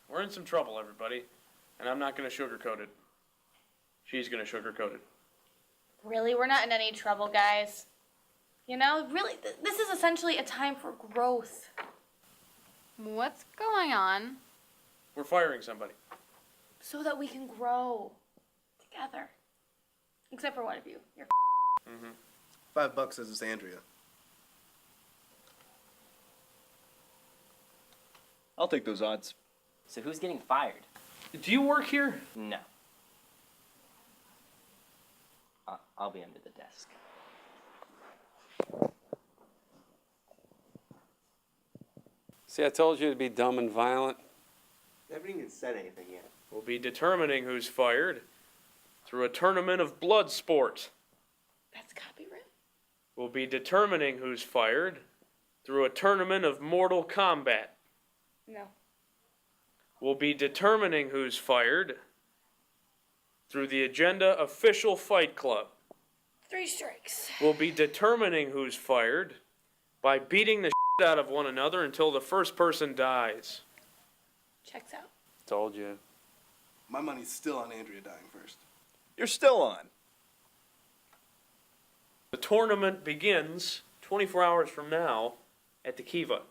We're in some trouble, everybody. And I'm not going to sugarcoat it. She's going to sugarcoat it. Really, we're not in any trouble, guys. You know, really, this is essentially a time for growth. What's going on? We're firing somebody. So that we can grow together. Except for one of you. You're $5 says it's Andrea. I'll take those odds. So who's getting fired? Do you work here? No. I'll be under the desk. See, I told you to be dumb and violent. I haven't even said anything yet. We'll be determining who's fired through a tournament of blood sport. That's copyright. We'll be determining who's fired through a tournament of Mortal Kombat. No. We'll be determining who's fired through the Agenda Official Fight Club. 3 strikes. We'll be determining who's fired by beating the shit out of one another until the first person dies. Checks out. Told you. My money's still on Andrea dying first. You're still on. The tournament begins 24 hours from now at the Kiva.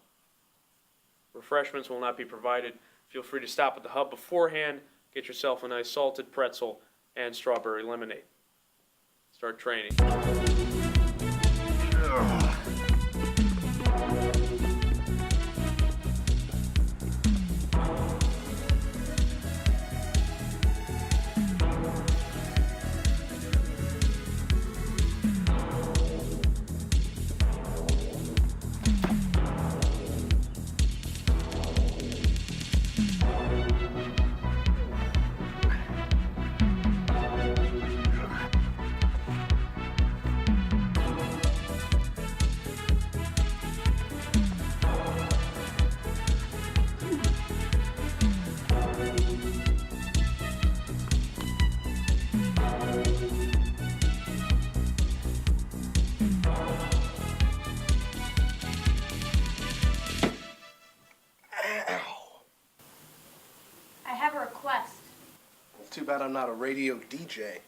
Refreshments will not be provided. Feel free to stop at the hub beforehand. Get yourself a nice salted pretzel and strawberry lemonade. Start training. I have a request. Too bad I'm not a radio DJ.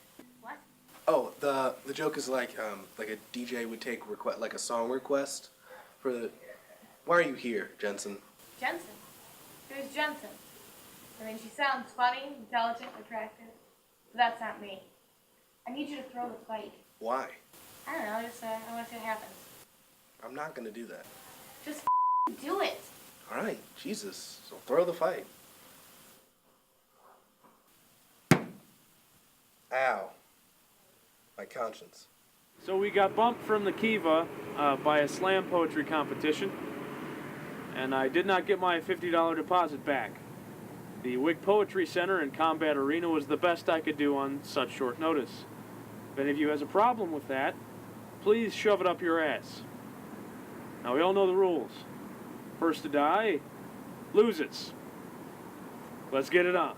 What? Oh, the joke is like a DJ would take like a song request for the. Why are you here, Jensen? Jensen. Who's Jensen? I mean, she sounds funny, intelligent, attractive. But that's not me. I need you to throw the fight. Why? I don't know, just I want to see what happens. I'm not gonna do that. Just do it. All right, Jesus. So throw the fight. Ow. My conscience. So we got bumped from the Kiva by a slam poetry competition, and I did not get my $50 deposit back. The Wick Poetry Center and Combat Arena was the best I could do on such short notice. If any of you has a problem with that, please shove it up your ass. Now we all know the rules. First to die, loses. Let's get it on.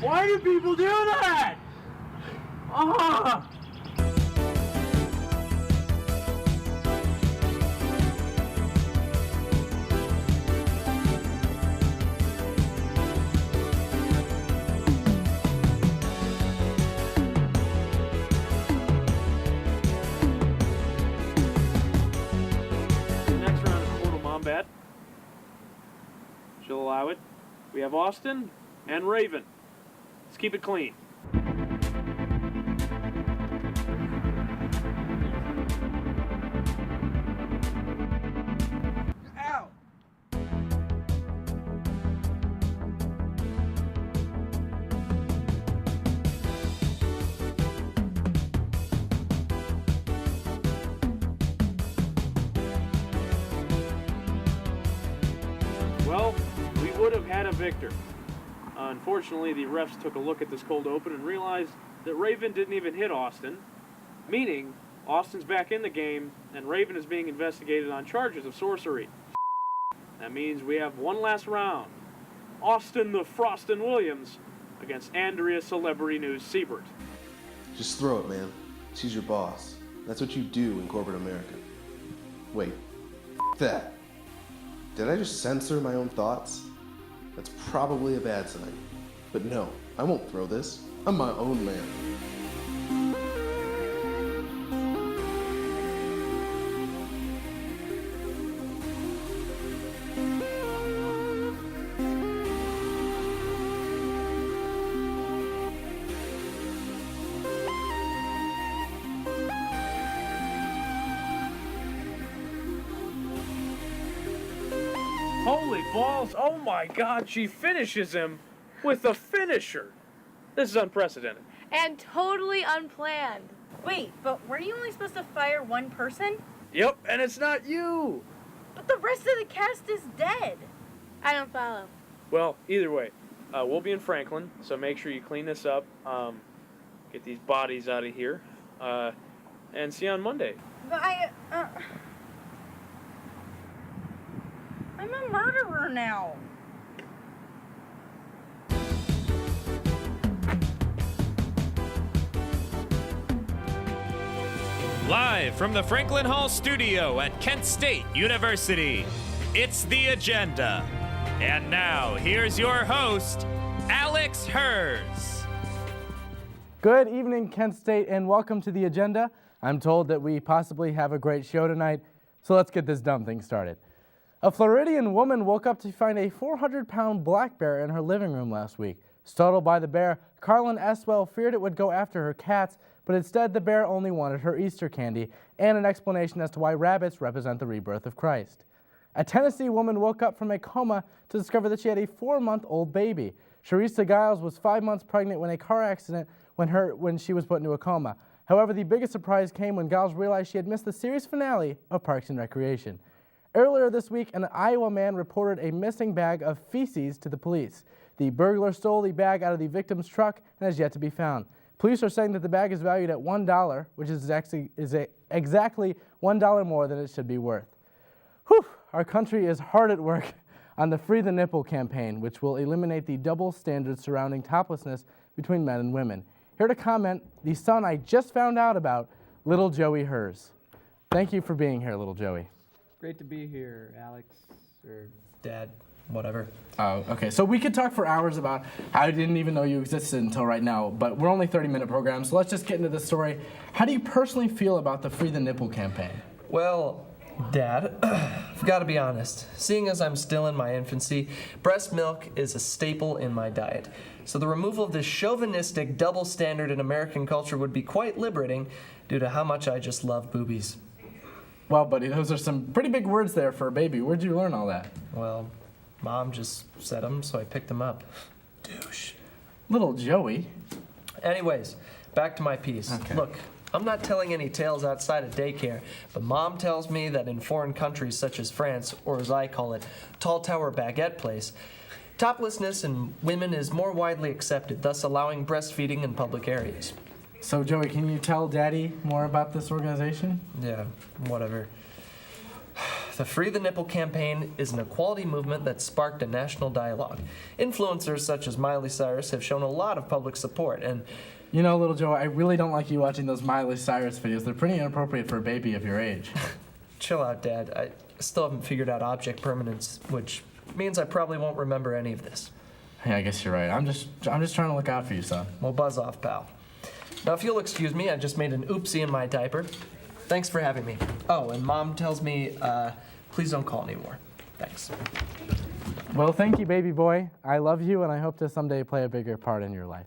Why do people do that? Next round is Mortal Kombat. She'll allow it. We have Austin and Raven. Let's keep it clean. Ow! Well, we would have had a victor. Unfortunately, the refs took a look at this cold open and realized that Raven didn't even hit Austin, meaning Austin's back in the game and Raven is being investigated on charges of sorcery. That means we have one last round. Austin the Frostin' Williams against Andrea Celebrity News Siebert. Just throw it, man. She's your boss. That's what you do in corporate America. Wait, that. Did I just censor my own thoughts? That's probably a bad sign. But no, I won't throw this. I'm my own man. Holy balls, oh my god, she finishes him with a finisher. This is unprecedented. And totally unplanned. Wait, but were you only supposed to fire one person? Yep, and it's not you. But the rest of the cast is dead. I don't follow. Well, either way, we'll be in Franklin, so make sure you clean this up, get these bodies out of here, and see you on Monday. But I'm a murderer now. Live from the Franklin Hall studio at Kent State University, it's The Agenda. And now, here's your host, Alex Hers. Good evening, Kent State, and welcome to The Agenda. I'm told that we possibly have a great show tonight, so let's get this dumb thing started. A Floridian woman woke up to find a 400-pound black bear in her living room last week. Startled by the bear, Carlin Eswell feared it would go after her cats, but instead the bear only wanted her Easter candy and an explanation as to why rabbits represent the rebirth of Christ. A Tennessee woman woke up from a coma to discover that she had a 4-month-old baby. Sharissa Giles was 5 months pregnant when a car accident when she was put into a coma. However, the biggest surprise came when Giles realized she had missed the series finale of Parks and Recreation. Earlier this week, an Iowa man reported a missing bag of feces to the police. The burglar stole the bag out of the victim's truck and has yet to be found. Police are saying that the bag is valued at $1, which is exactly $1 more than it should be worth. Whew, our country is hard at work on the Free the Nipple campaign, which will eliminate the double standards surrounding toplessness between men and women. Here to comment, the son I just found out about, little Joey Hers. Thank you for being here, little Joey. Great to be here, Alex, or Dad, whatever. Oh, okay. So we could talk for hours about how I didn't even know you existed until right now, but we're only 30-minute programs, so let's just get into the story. How do you personally feel about the Free the Nipple campaign? Well, Dad, I've got to be honest. Seeing as I'm still in my infancy, breast milk is a staple in my diet. So the removal of this chauvinistic double standard in American culture would be quite liberating due to how much I just love boobies. Well, buddy, those are some pretty big words there for a baby. Where'd you learn all that? Well, Mom just said them, so I picked them up. Douche. Little Joey. Anyways, back to my piece. Okay. Look, I'm not telling any tales outside of daycare, but Mom tells me that in foreign countries such as France, or as I call it, Tall Tower Baguette Place, toplessness in women is more widely accepted, thus allowing breastfeeding in public areas. So, Joey, can you tell Daddy more about this organization? Yeah, whatever. The Free the Nipple campaign is an equality movement that sparked a national dialogue. Influencers such as Miley Cyrus have shown a lot of public support, and you know, little Joe, I really don't like you watching those Miley Cyrus videos. They're pretty inappropriate for a baby of your age. Chill out, Dad. I still haven't figured out object permanence, which means I probably won't remember any of this. Hey, I guess you're right. I'm just trying to look out for you, son. Well, buzz off, pal. Now, if you'll excuse me, I just made an oopsie in my diaper. Thanks for having me. Oh, and Mom tells me, please don't call anymore. Thanks. Well, thank you, baby boy. I love you, and I hope to someday play a bigger part in your life.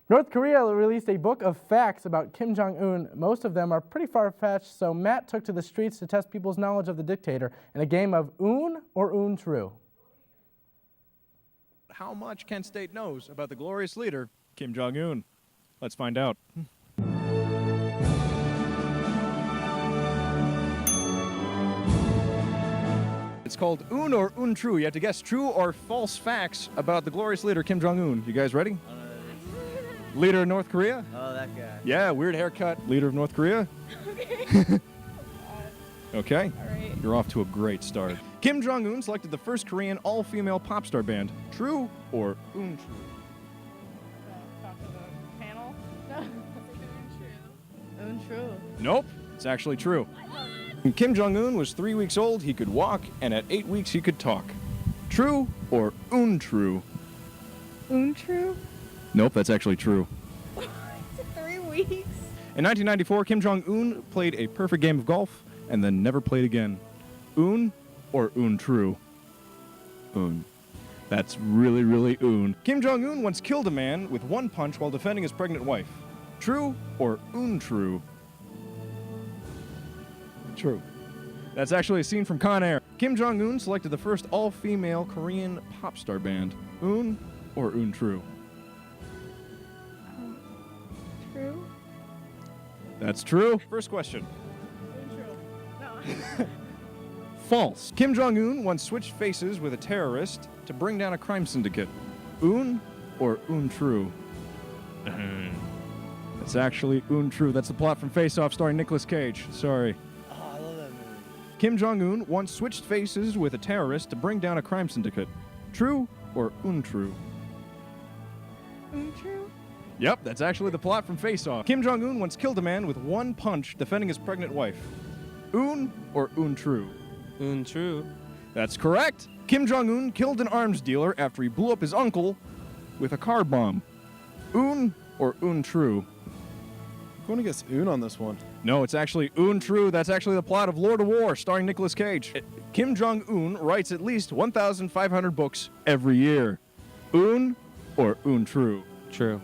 North Korea released a book of facts about Kim Jong-un. Most of them are pretty far-fetched, so Matt took to the streets to test people's knowledge of the dictator in a game of Un or Un True. How much Kent State knows about the glorious leader, Kim Jong-un. Let's find out. It's called Un or Un True. You have to guess true or false facts about the glorious leader, Kim Jong-un. You guys ready? Leader of North Korea? Oh, that guy. Yeah, weird haircut. Leader of North Korea? Okay. All right. You're off to a great start. Kim Jong-un selected the first Korean all-female pop star band. True or untrue? Talk to the panel. Untrue. Nope, it's actually true. When Kim Jong-un was 3 weeks old, he could walk, and at 8 weeks, he could talk. True or untrue? Untrue? Nope, that's actually true. 3 weeks. In 1994, Kim Jong-un played a perfect game of golf and then never played again. Un or untrue? Un. That's really, really un. Kim Jong-un once killed a man with one punch while defending his pregnant wife. True or untrue? True. That's actually a scene from Con Air. Kim Jong-un selected the first all-female Korean pop star band. Un or untrue? True? That's true. First question. Untrue. No. False. Kim Jong-un once switched faces with a terrorist to bring down a crime syndicate. Un or untrue? It's actually untrue. That's the plot from Face Off starring Nicolas Cage. Sorry. Oh, I love that movie. Kim Jong-un once switched faces with a terrorist to bring down a crime syndicate. True or untrue? Untrue? Yep, that's actually the plot from Face Off. Kim Jong-un once killed a man with one punch defending his pregnant wife. Un or untrue? Untrue. That's correct. Kim Jong-un killed an arms dealer after he blew up his uncle with a car bomb. Un or untrue? I'm going to guess un on this one. No, it's actually untrue. That's actually the plot of Lord of War, starring Nicolas Cage. Kim Jong-un writes at least 1,500 books every year. Un or untrue? True.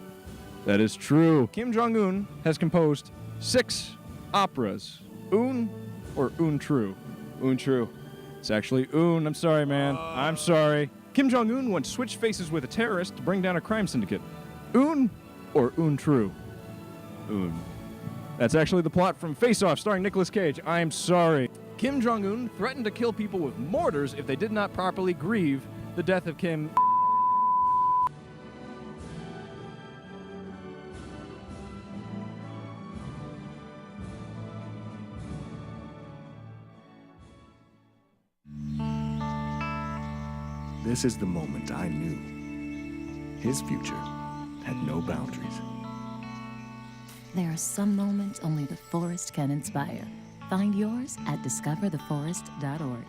That is true. Kim Jong-un has composed 6 operas. Un or untrue? Untrue. It's actually un. I'm sorry, man. I'm sorry. Kim Jong-un once switched faces with a terrorist to bring down a crime syndicate. Un or untrue? Un. That's actually the plot from Face Off, starring Nicolas Cage. I'm sorry. Kim Jong-un threatened to kill people with mortars if they did not properly grieve the death of Kim. This is the moment I knew his future had no boundaries. There are some moments only the forest can inspire. Find yours at discovertheforest.org.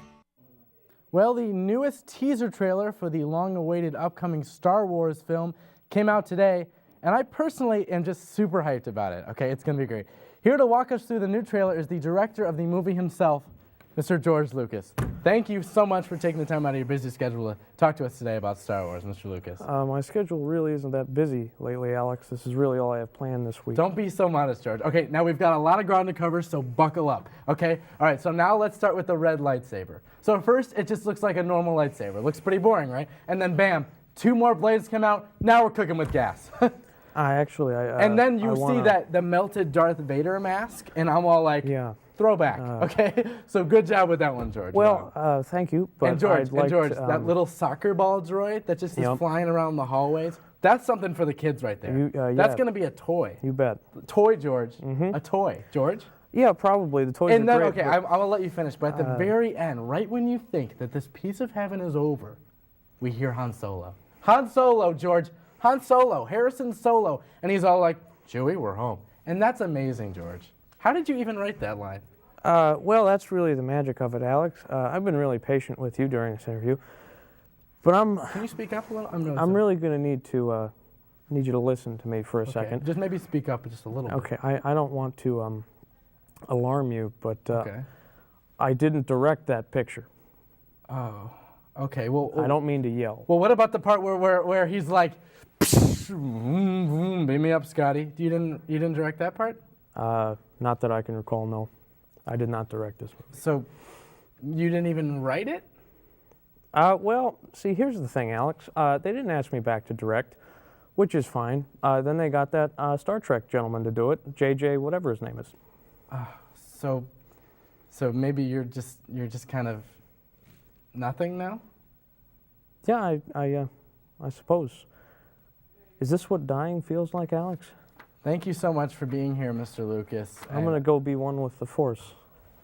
Well, the newest teaser trailer for the long-awaited upcoming Star Wars film came out today, and I personally am just super hyped about it. Okay, it's going to be great. Here to walk us through the new trailer is the director of the movie himself, Mr. George Lucas. Thank you so much for taking the time out of your busy schedule to talk to us today about Star Wars, Mr. Lucas. My schedule really isn't that busy lately, Alex. This is really all I have planned this week. Don't be so modest, George. Okay, now we've got a lot of ground to cover, so buckle up, okay? All right, so now let's start with the red lightsaber. So first, it just looks like a normal lightsaber. Looks pretty boring, right? And then bam, 2 more blades come out. Now we're cooking with gas. And then you see that the melted Darth Vader mask, and I'm all like, yeah. Throwback, okay? So good job with that one, George. Well, thank you. But and George, I'd like that little soccer ball droid that just is flying around the hallways, that's something for the kids right there. That's going to be a toy. You bet. Toy, George. A toy. George? Yeah, probably. The toys and are then, great. okay, I'm going to let you finish, but at the very end, right when you think that this piece of heaven is over, we hear Han Solo. Han Solo, George. Han Solo. Harrison Solo. And he's all like, Chewie, we're home. And that's amazing, George. How did you even write that line? Well, that's really the magic of it, Alex. I've been really patient with you during this interview, but Can you speak up a little? I'm really going to need you to listen to me for a second. Just maybe speak up just a little bit. Okay, I don't want to alarm you, but I didn't direct that picture. Oh, okay. Well, I don't mean to yell. Well, what about the part where he's like, beam me up, Scotty? You didn't direct that part? Not that I can recall. No, I did not direct this movie. So, you didn't even write it? Well, see, here's the thing, Alex. They didn't ask me back to direct, which is fine. Then they got that Star Trek gentleman to do it, JJ, whatever his name is. So maybe you're just kind of nothing now? Yeah, I suppose. Is this what dying feels like, Alex? Thank you so much for being here, Mr. Lucas. I'm going to go be one with the Force.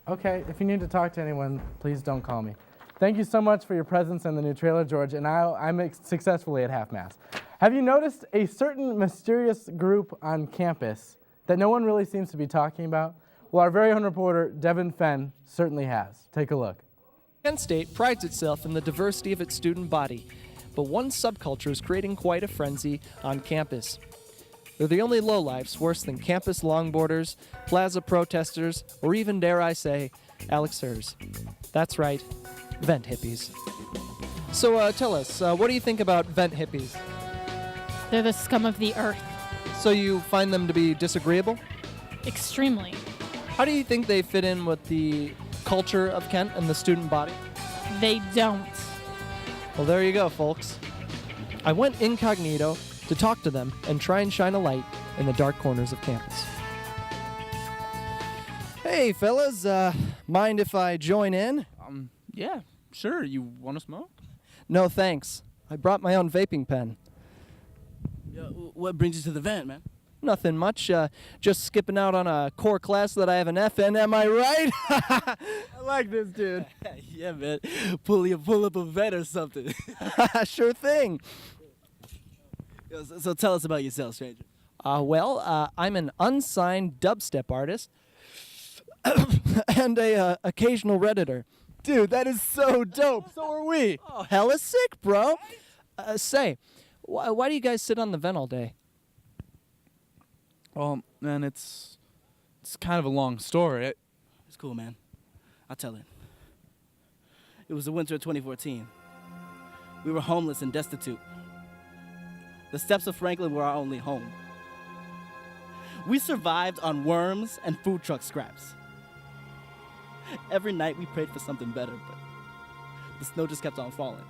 Okay, if you need to talk to anyone, please don't call me. Thank you so much for your presence in the new trailer, George, and I'm successfully at half-mast. Have you noticed a certain mysterious group on campus that no one really seems to be talking about? Well, our very own reporter, Devin Fenn, certainly has. Take a look. Kent State prides itself in the diversity of its student body, but one subculture is creating quite a frenzy on campus. They're the only lowlifes worse than campus longboarders, plaza protesters, or even, dare I say, Alex Hers. That's right, vent hippies. So tell us, what do you think about vent hippies? They're the scum of the earth. So you find them to be disagreeable? Extremely. How do you think they fit in with the culture of Kent and the student body? They don't. Well, there you go, folks. I went incognito to talk to them and try and shine a light in the dark corners of campus. Hey, fellas, mind if I join in? Yeah, sure. You want to smoke? No, thanks. I brought my own vaping pen. What brings you to the vent, man? Nothing much, just skipping out on a core class that I have an F in, am I right? I like this, dude. Yeah, man. Pull up a vent or something. Sure thing. So tell us about yourself, stranger. I'm an unsigned dubstep artist and a occasional Redditor. Dude, that is so dope. So are we. Oh, hella sick, bro. Why do you guys sit on the vent all day? Well, man, it's kind of a long story. It's cool, man. I'll tell it. It was the winter of 2014. We were homeless and destitute. The steps of Franklin were our only home. We survived on worms and food truck scraps. Every night we prayed for something better, but the snow just kept on falling.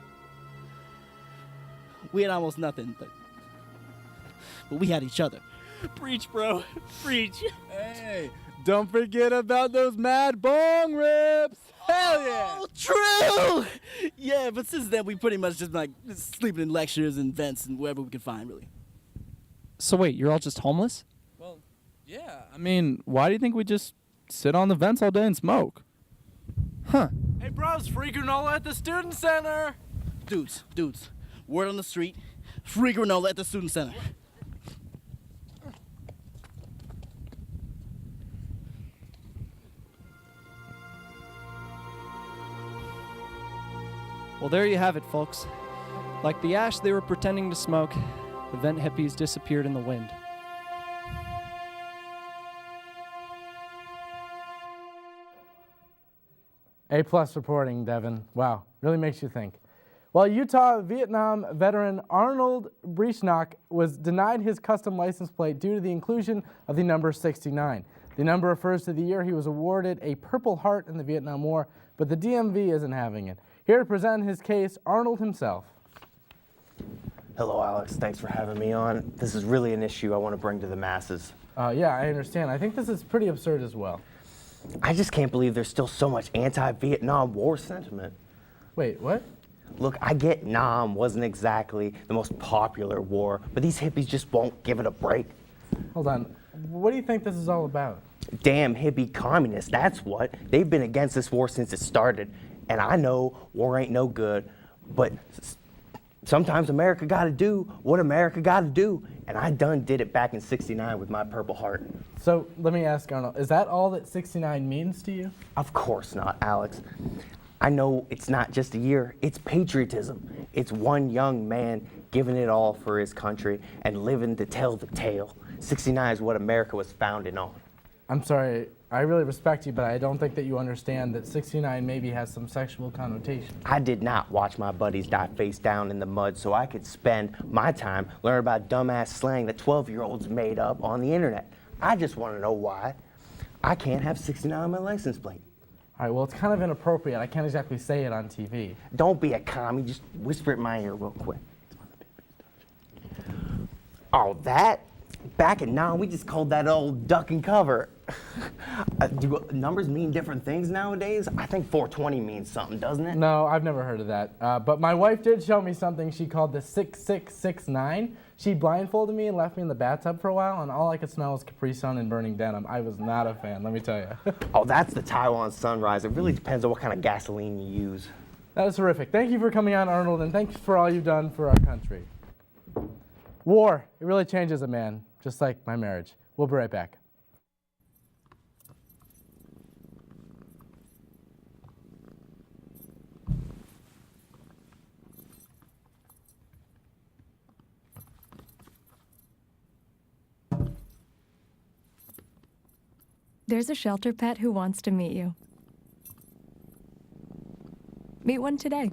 We had almost nothing, but we had each other. Preach, bro. Preach. Hey, don't forget about those mad bong rips. Hell yeah. Oh, true. Yeah, but since then we pretty much just sleeping in lectures and vents and wherever we can find, really. So wait, you're all just homeless? Well, yeah. I mean, why do you think we just sit on the vents all day and smoke? Huh. Hey, bros, free granola at the student center. Dudes. Word on the street, free granola at the student center. Well, there you have it, folks. Like the ash they were pretending to smoke, the vent hippies disappeared in the wind. A+ reporting, Devin. Wow, really makes you think. While Utah-Vietnam veteran Arnold Brieshnock was denied his custom license plate due to the inclusion of the number 69. The number refers to the year he was awarded a Purple Heart in the Vietnam War, but the DMV isn't having it. Here to present his case, Arnold himself. Hello, Alex. Thanks for having me on. This is really an issue I want to bring to the masses. Yeah, I understand. I think this is pretty absurd as well. I just can't believe there's still so much anti-Vietnam War sentiment. Wait, what? Look, I get Nam wasn't exactly the most popular war, but these hippies just won't give it a break. Hold on. What do you think this is all about? Damn hippie communists, that's what. They've been against this war since it started. And I know war ain't no good, but sometimes America gotta do what America gotta do. And I done did it back in '69 with my Purple Heart. So let me ask Arnold, is that all that 69 means to you? Of course not, Alex. I know it's not just a year, it's patriotism. It's one young man giving it all for his country and living to tell the tale. 69 is what America was founded on. I'm sorry, I really respect you, but I don't think that you understand that 69 maybe has some sexual connotation. I did not watch my buddies die face down in the mud so I could spend my time learning about dumbass slang that 12-year-olds made up on the internet. I just want to know why I can't have 69 on my license plate. All right, well, it's kind of inappropriate. I can't exactly say it on TV. Don't be a commie, just whisper it in my ear real quick. Oh, that? Back in Nam, we just called that old duck and cover. Do numbers mean different things nowadays? I think 420 means something, doesn't it? No, I've never heard of that. But my wife did show me something she called the 6669. She blindfolded me and left me in the bathtub for a while, and all I could smell was Capri Sun and burning denim. I was not a fan, let me tell you. Oh, that's the Taiwan Sunrise. It really depends on what kind of gasoline you use. That was terrific. Thank you for coming on, Arnold, and thanks for all you've done for our country. War, it really changes a man, just like my marriage. We'll be right back. There's a shelter pet who wants to meet you. Meet one today.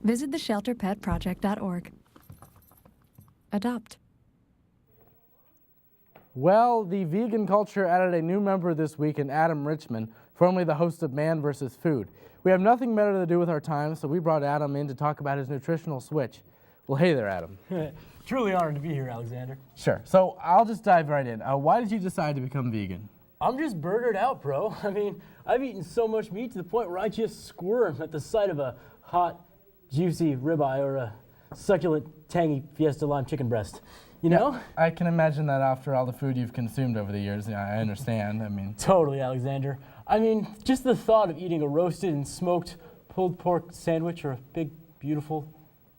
Visit theshelterpetproject.org. Adopt. Well, the vegan culture added a new member this week in Adam Richman, formerly the host of Man vs. Food. We have nothing better to do with our time, so we brought Adam in to talk about his nutritional switch. Well, hey there, Adam. Truly honored to be here, Alexander. Sure. So I'll just dive right in. Why did you decide to become vegan? I'm just burgered out, bro. I mean, I've eaten so much meat to the point where I just squirm at the sight of a hot, juicy ribeye or a succulent, tangy Fiesta Lime chicken breast. You know? I can imagine that after all the food you've consumed over the years. Yeah, I understand. I mean, totally, Alexander. I mean, just the thought of eating a roasted and smoked pulled pork sandwich or a big, beautiful,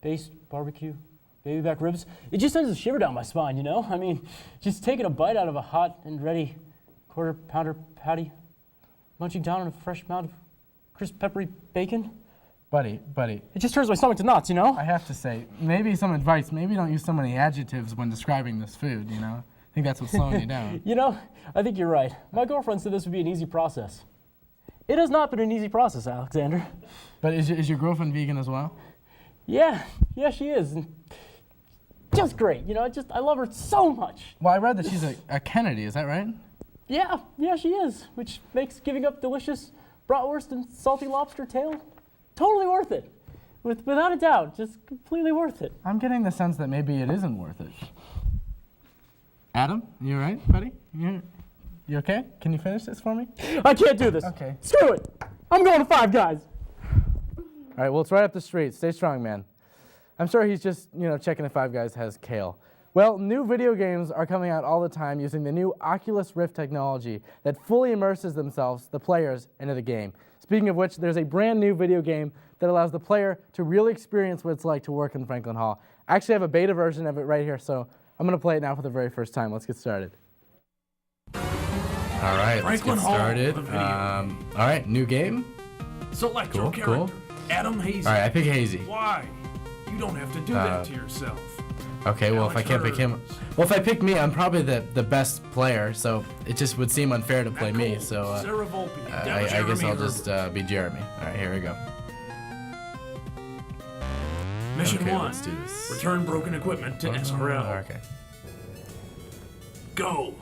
based barbecue baby back ribs, it just sends a shiver down my spine, you know? I mean, just taking a bite out of a hot and ready quarter-pounder patty, munching down on a fresh mound of crisp peppery bacon. Buddy. It just turns my stomach to knots, you know? I have to say, maybe some advice. Maybe don't use so many adjectives when describing this food, you know? I think that's what's slowing you down. You know, I think you're right. My girlfriend said this would be an easy process. It has not been an easy process, Alexander. But is your girlfriend vegan as well? Yeah, she is. And just great, you know, I love her so much. Well, I read that she's a Kennedy, is that right? Yeah, she is, which makes giving up delicious bratwurst and salty lobster tail totally worth it. Without a doubt, just completely worth it. I'm getting the sense that maybe it isn't worth it. Adam, you all right, buddy? You okay? Can you finish this for me? I can't do this. Okay. Screw it. I'm going to Five Guys. All right, well, it's right up the street. Stay strong, man. I'm sure he's just, checking if Five Guys has kale. Well, new video games are coming out all the time using the new Oculus Rift technology that fully immerses the players, into the game. Speaking of which, there's a brand new video game that allows the player to really experience what it's like to work in Franklin Hall. I actually have a beta version of it right here, so I'm going to play it now for the very first time. Let's get started. All right, let's get started. All right, new game. Select your character. Cool. Adam Hazy. All right, I pick Hazy. Why? You don't have to do that to yourself. Okay, well, if I can't pick him... Well, if I pick me, I'm probably the best player, so it just would seem unfair to play me, so... Sarah Volpe. I guess I'll just be Jeremy. All right, here we go. Mission 1. Let's do this. Return broken equipment to SRL. Okay. Go.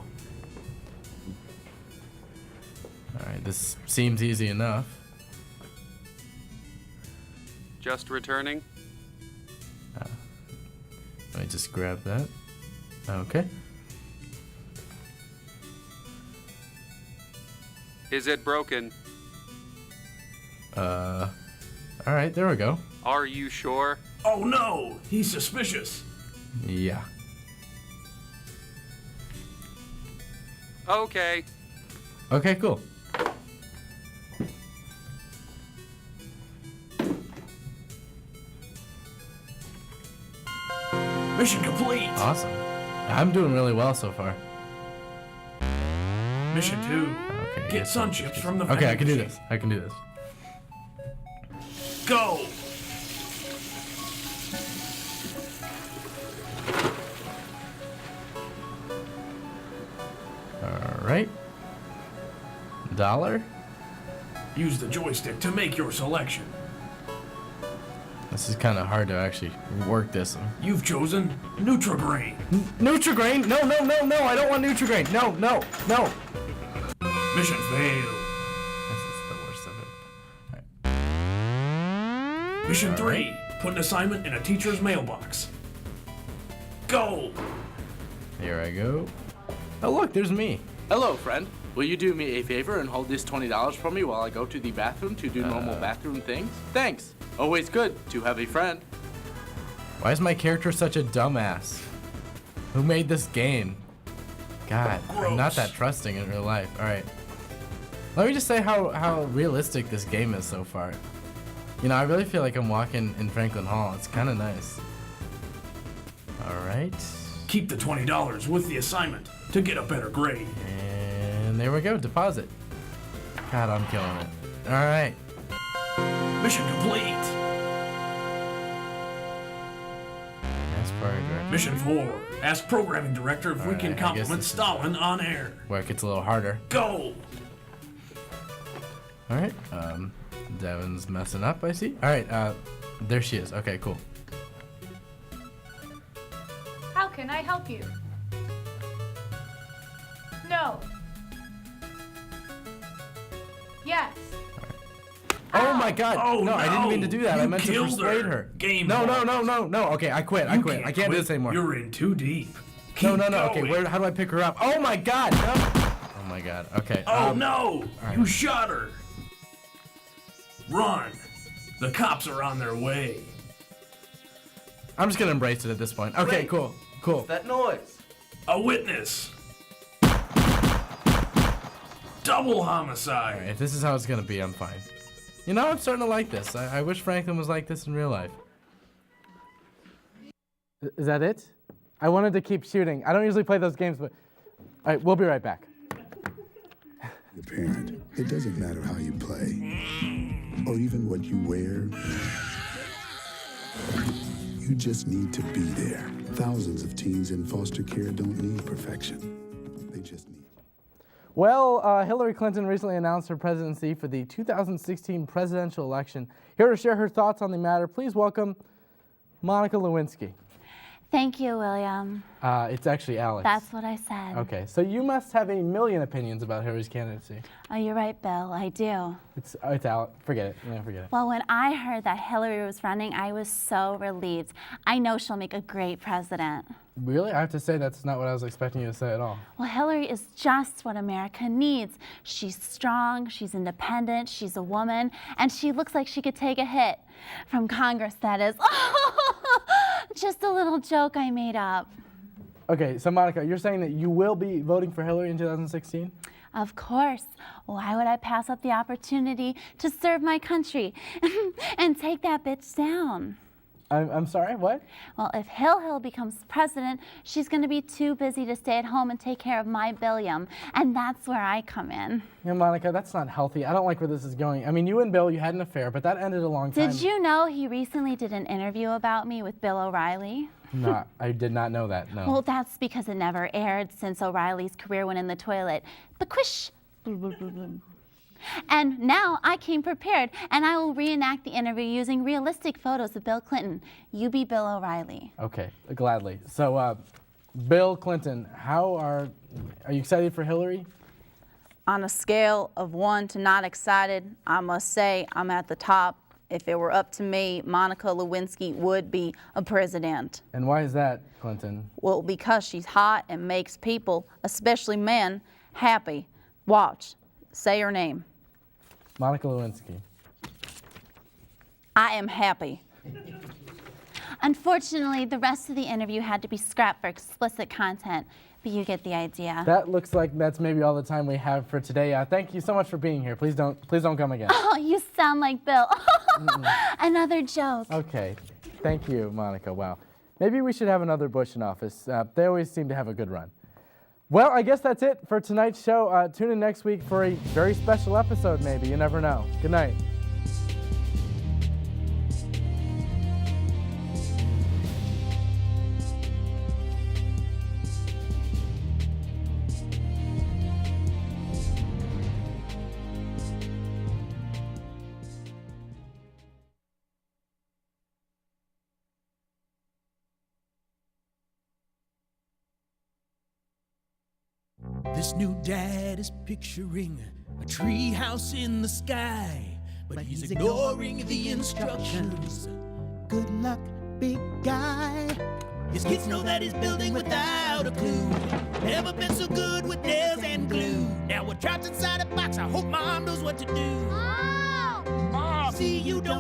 All right, this seems easy enough. Just returning. Let me just grab that. Okay. Is it broken? All right, there we go. Are you sure? Oh no, he's suspicious. Yeah. Okay. Okay, cool. Mission complete. Awesome. I'm doing really well so far. Mission 2. Okay. Get sun chips from the Okay, I can do vending this. I can do this. machine. Go. All right. $1. Use the joystick to make your selection. This is kind of hard to actually work this. You've chosen Nutrigrain. Nutrigrain? No, I don't want Nutrigrain. No. Mission failed. This is the worst of it. Mission 3. Put an assignment in a teacher's mailbox. Go. Here I go. Oh, look, there's me. Hello, friend. Will you do me a favor and hold this $20 for me while I go to the bathroom to do normal bathroom things? Thanks. Always good to have a friend. Why is my character such a dumbass? Who made this game? God, I'm not that trusting in real life. All right. Let me just say how realistic this game is so far. You know, I really feel like I'm walking in Franklin Hall. It's kind of nice. All right. Keep the $20 with the assignment to get a better grade. And there we go, deposit. God, I'm killing it. All right. Mission complete. Mission 4. Ask programming director if we can compliment Stalin on air. Where it gets a little harder. Go! All right. Devin's messing up, I see. All right. There she is. Okay, cool. How can I help you? No. Yes. Oh my God! Oh, no, I didn't mean to do that. You I meant to killed persuade her. her. Game no. lost. Okay, I quit. I quit. I can't do this anymore. You're in too deep. No. Keep Okay, going. how do I pick her up? Oh my God! No. Oh my God. Okay. Oh no! right. You shot her. Run. The cops are on their way. I'm just gonna embrace it at this point. Okay, Wait. cool. Cool. That noise. A witness. Double homicide. All right, if this is how it's gonna be, I'm fine. You know, I'm starting to like this. I wish Franklin was like this in real life. Is that it? I wanted to keep shooting. I don't usually play those games, but all right, we'll be right back. The parent, it doesn't matter how you play or even what you wear. You just need to be there. Thousands of teens in foster care don't need perfection. They just need. Well, Hillary Clinton recently announced her presidency for the 2016 presidential election. Here to share her thoughts on the matter, please welcome Monica Lewinsky. Thank you, William. It's actually Alex. That's what I said. Okay, so you must have a million opinions about Hillary's candidacy. Oh, you're right, Bill. I do. It's Alex. Forget it. Yeah, forget it. Well, when I heard that Hillary was running, I was so relieved. I know she'll make a great president. Really? I have to say that's not what I was expecting you to say at all. Well, Hillary is just what America needs. She's strong, she's independent, she's a woman, and she looks like she could take a hit. From Congress, that is. Just a little joke I made up. Okay, so Monica, you're saying that you will be voting for Hillary in 2016? Of course. Why would I pass up the opportunity to serve my country and take that bitch down? I'm sorry, what? Well, if Hill becomes president, she's going to be too busy to stay at home and take care of my Billiam, and that's where I come in. Yeah, Monica, that's not healthy. I don't like where this is going. I mean, you and Bill, you had an affair, but that ended a long time. Did you know he recently did an interview about me with Bill O'Reilly? No, I did not know that, no. Well, that's because it never aired since O'Reilly's career went in the toilet. But quish! And now I came prepared, and I will reenact the interview using realistic photos of Bill Clinton. You be Bill O'Reilly. Okay, gladly. So, Bill Clinton, are you excited for Hillary? On a scale of 1 to not excited, I must say I'm at the top. If it were up to me, Monica Lewinsky would be a president. And why is that, Clinton? Well, because she's hot and makes people, especially men, happy. Watch. Say her name. Monica Lewinsky. I am happy. Unfortunately, the rest of the interview had to be scrapped for explicit content, but you get the idea. That looks like that's maybe all the time we have for today. Thank you so much for being here. Please don't come again. Oh, you sound like Bill. Another joke. Okay, thank you, Monica. Wow. Maybe we should have another Bush in office. They always seem to have a good run. Well, I guess that's it for tonight's show. Tune in next week for a very special episode, maybe. You never know. Good night. This new dad is picturing a tree house in the sky, but he's ignoring the instructions. Good luck, big guy. His kids know that he's building without a clue. Never been so good with nails and glue. Now we're trapped inside a box. I hope mom knows what to do. Mom! See, you don't